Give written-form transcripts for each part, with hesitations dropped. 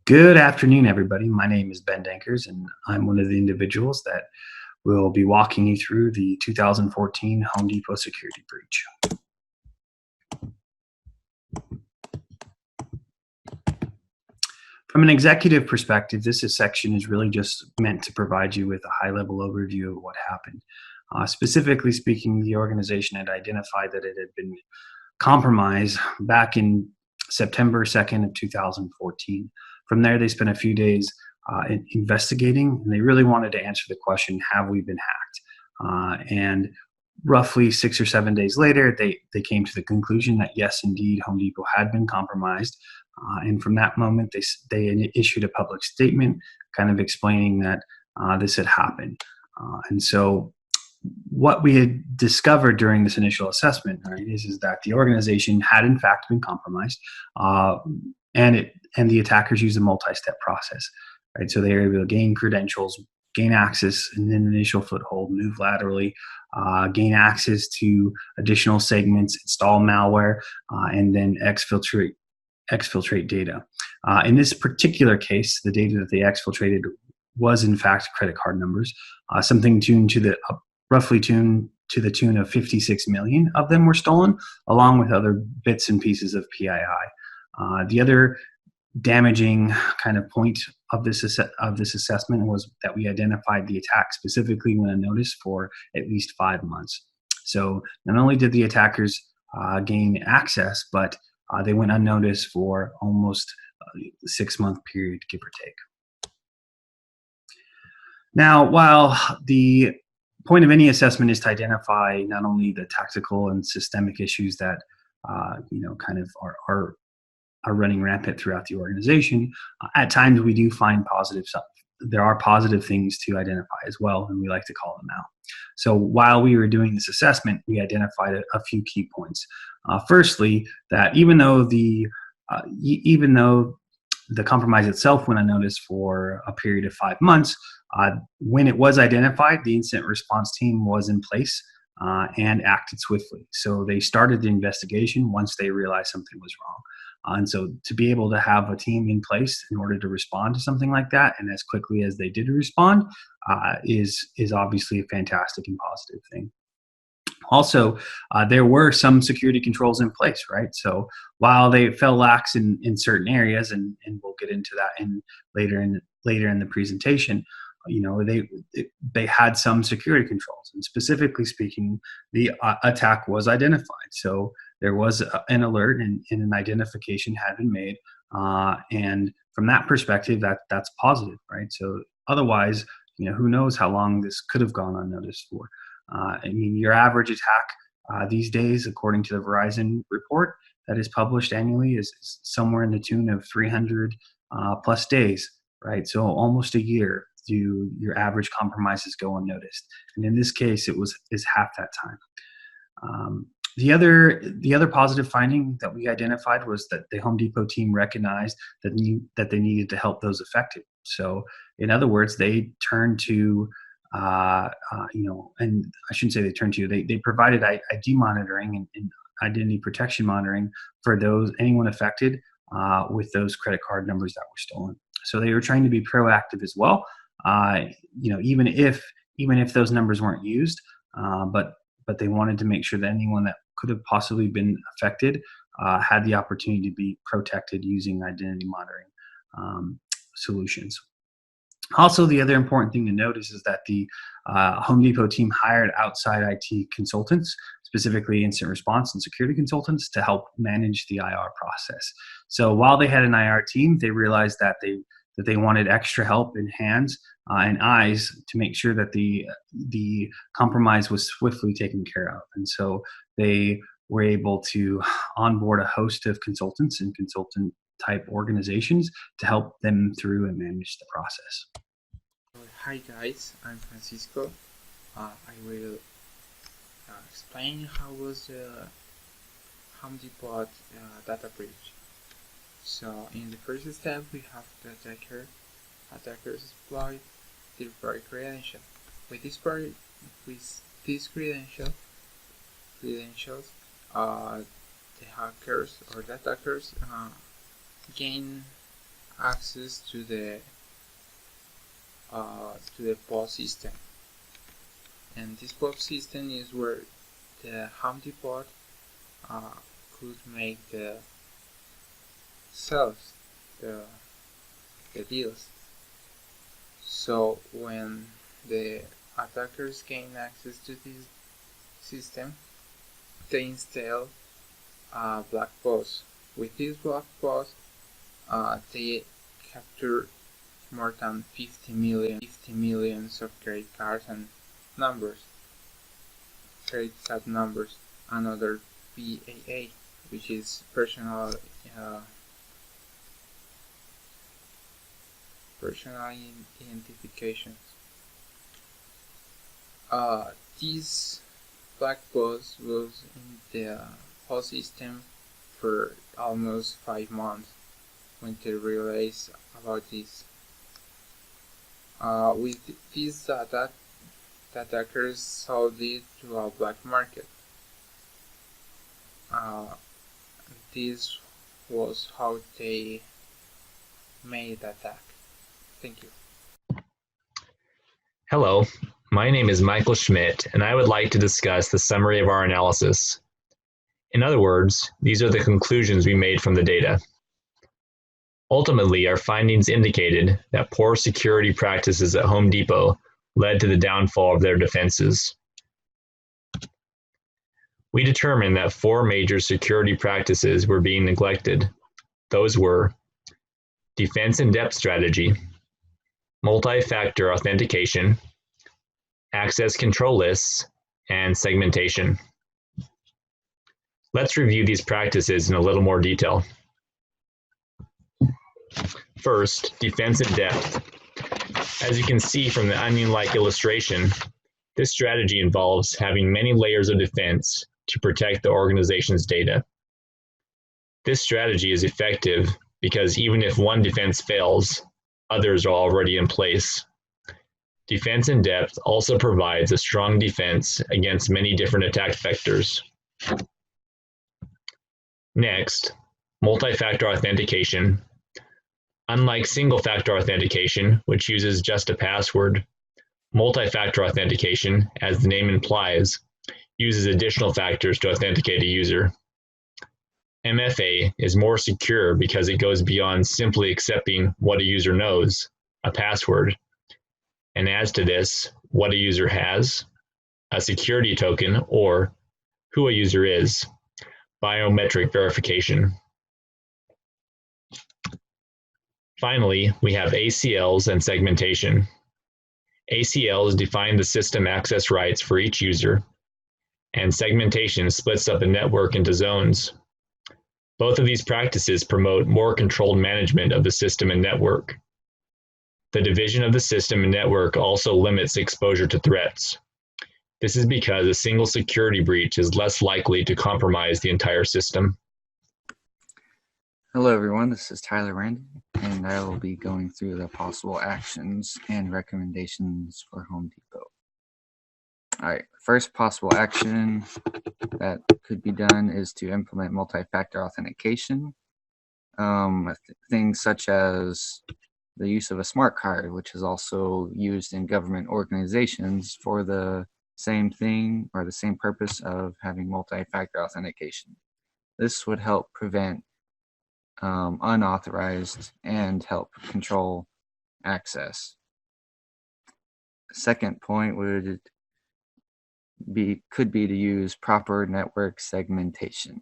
Good afternoon, everybody. My name is Ben Dankers, and I'm one of the individuals that will be walking you through the 2014 Home Depot security breach. From an executive perspective, this section is really just meant to provide you with a high-level overview of what happened. Specifically speaking, the organization had identified that it had been compromised back in September 2nd of 2014. From there, they spent a few days investigating, and they really wanted to answer the question, have we been hacked? And roughly 6 or 7 days later, they came to the conclusion that yes, indeed, Home Depot had been compromised. And from that moment, they issued a public statement kind of explaining that this had happened. And so what we had discovered during this initial assessment, right, is that the organization had in fact been compromised, and the attackers used a multi-step process, right? So they were able to gain credentials, gain access, and then initial foothold, move laterally, gain access to additional segments, install malware, and then exfiltrate data. In this particular case, the data that they exfiltrated was in fact credit card numbers, something tuned to the roughly tuned to the tune of 56 million of them were stolen, along with other bits and pieces of PII. The other damaging kind of point of this assessment was that we identified the attack specifically when unnoticed for at least 5 months. So not only did the attackers gain access, but they went unnoticed for almost a 6-month period, give or take. Now, while the point of any assessment is to identify not only the tactical and systemic issues that kind of are running rampant throughout the organization, at times we do find positive stuff. There are positive things to identify as well, and we like to call them out. So while we were doing this assessment, we identified a few key points. Firstly, that even though the compromise itself went unnoticed for a period of 5 months, when it was identified, the incident response team was in place and acted swiftly. So they started the investigation once they realized something was wrong. And so to be able to have a team in place in order to respond to something like that, and as quickly as they did respond, is obviously a fantastic and positive thing. Also, there were some security controls in place, right? So while they fell lax in certain areas, and we'll get into that later in the presentation, they had some security controls, and specifically speaking, the attack was identified. So there was an alert, and an identification had been made, and from that perspective, that's positive, right? So otherwise, who knows how long this could have gone unnoticed for. Your average attack these days, according to the Verizon report that is published annually, is somewhere in the tune of 300 plus days, right? So almost a year do your average compromises go unnoticed. And in this case, is half that time. The other positive finding that we identified was that the Home Depot team recognized that they needed to help those affected. So in other words, they turned to and I shouldn't say they turned to, they provided ID monitoring and identity protection monitoring for anyone affected with those credit card numbers that were stolen. So they were trying to be proactive as well, even if those numbers weren't used, but they wanted to make sure that anyone that could have possibly been affected had the opportunity to be protected using identity monitoring solutions. Also, the other important thing to notice is that the Home Depot team hired outside IT consultants, specifically incident response and security consultants, to help manage the IR process. So while they had an IR team, they realized that they wanted extra help in hands and eyes to make sure that the compromise was swiftly taken care of. And so they were able to onboard a host of consultants and consultant type organizations to help them through and manage the process. Hi guys, I'm Francisco. I will explain how was the Home Depot data breach. So in the first step, we have the attackers exploit the third-party credential. With this credentials, the hackers or the attackers gain access to the POS system, and this POS system is where the Home Depot could make the sales, the deals. So when the attackers gain access to this system, they install a black box. With this black box, they capture more than 50 millions of credit cards and credit card numbers, and other PAA, which is personal identifications. This black box was in the whole system for almost 5 months when they realized about this. With this data, the attackers sold it to a black market. This was how they made the attack. Thank you. Hello, my name is Michael Schmidt, and I would like to discuss the summary of our analysis. In other words, these are the conclusions we made from the data. Ultimately, our findings indicated that poor security practices at Home Depot led to the downfall of their defenses. We determined that 4 major security practices were being neglected. Those were defense in depth strategy, multi-factor authentication, access control lists, and segmentation. Let's review these practices in a little more detail. First, defense in depth. As you can see from the onion-like illustration, this strategy involves having many layers of defense to protect the organization's data. This strategy is effective because even if one defense fails, others are already in place. Defense in depth also provides a strong defense against many different attack vectors. Next, multi-factor authentication. Unlike single-factor authentication, which uses just a password, multi-factor authentication, as the name implies, uses additional factors to authenticate a user. MFA is more secure because it goes beyond simply accepting what a user knows, a password, and adds to this what a user has, a security token, or who a user is, biometric verification. Finally, we have ACLs and segmentation. ACLs define the system access rights for each user, and segmentation splits up a network into zones. Both of these practices promote more controlled management of the system and network. The division of the system and network also limits exposure to threats. This is because a single security breach is less likely to compromise the entire system. Hello everyone, this is Tyler Randall, and I will be going through the possible actions and recommendations for Home Depot. Alright, first possible action that could be done is to implement multi-factor authentication. Things such as the use of a smart card, which is also used in government organizations for the same thing or the same purpose of having multi-factor authentication. This would help prevent unauthorized and help control access. Second point could be to use proper network segmentation,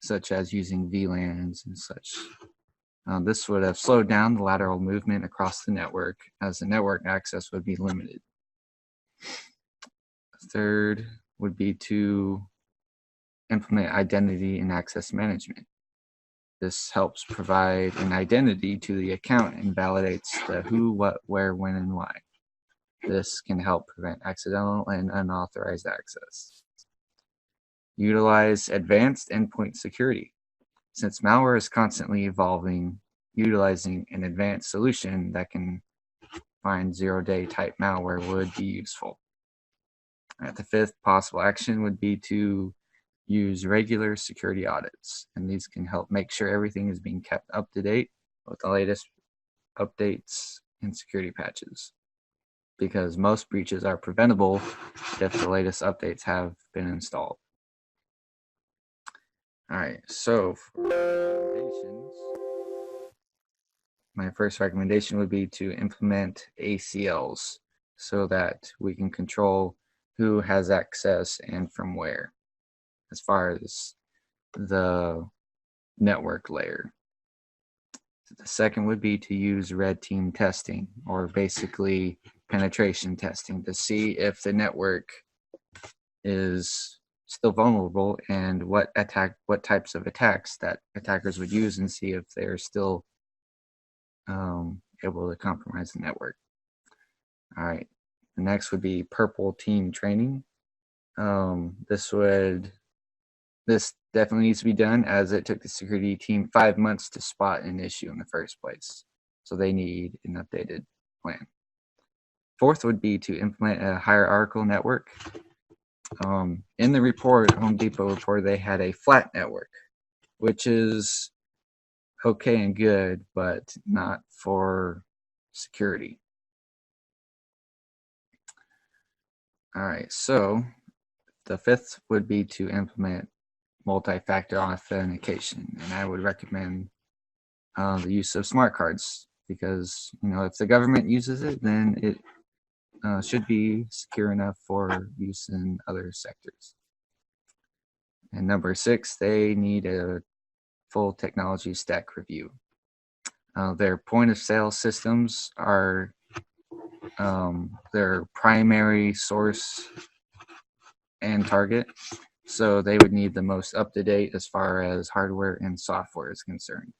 such as using VLANs and such. This would have slowed down the lateral movement across the network, as the network access would be limited. Third would be to implement identity and access management. This helps provide an identity to the account and validates the who, what, where, when, and why. This can help prevent accidental and unauthorized access. Utilize advanced endpoint security. Since malware is constantly evolving, utilizing an advanced solution that can find zero-day type malware would be useful. The fifth possible action would be to use regular security audits, and these can help make sure everything is being kept up to date with the latest updates, and security patches, because most breaches are preventable if the latest updates have been installed. All right, so for recommendations, my first recommendation would be to implement ACLs so that we can control who has access and from where, as far as the network layer. The second would be to use red team testing, or basically penetration testing, to see if the network is still vulnerable and what types of attacks that attackers would use, and see if they're still able to compromise the network. All right, the next would be purple team training. This definitely needs to be done, as it took the security team 5 months to spot an issue in the first place. So they need an updated plan. Fourth would be to implement a hierarchical network. In the report, Home Depot reported they had a flat network, which is okay and good, but not for security. All right, so the fifth would be to implement multi-factor authentication, and I would recommend the use of smart cards, because if the government uses it, then it should be secure enough for use in other sectors. And number 6, they need a full technology stack review. Their point of sale systems are their primary source and target, so they would need the most up-to-date as far as hardware and software is concerned.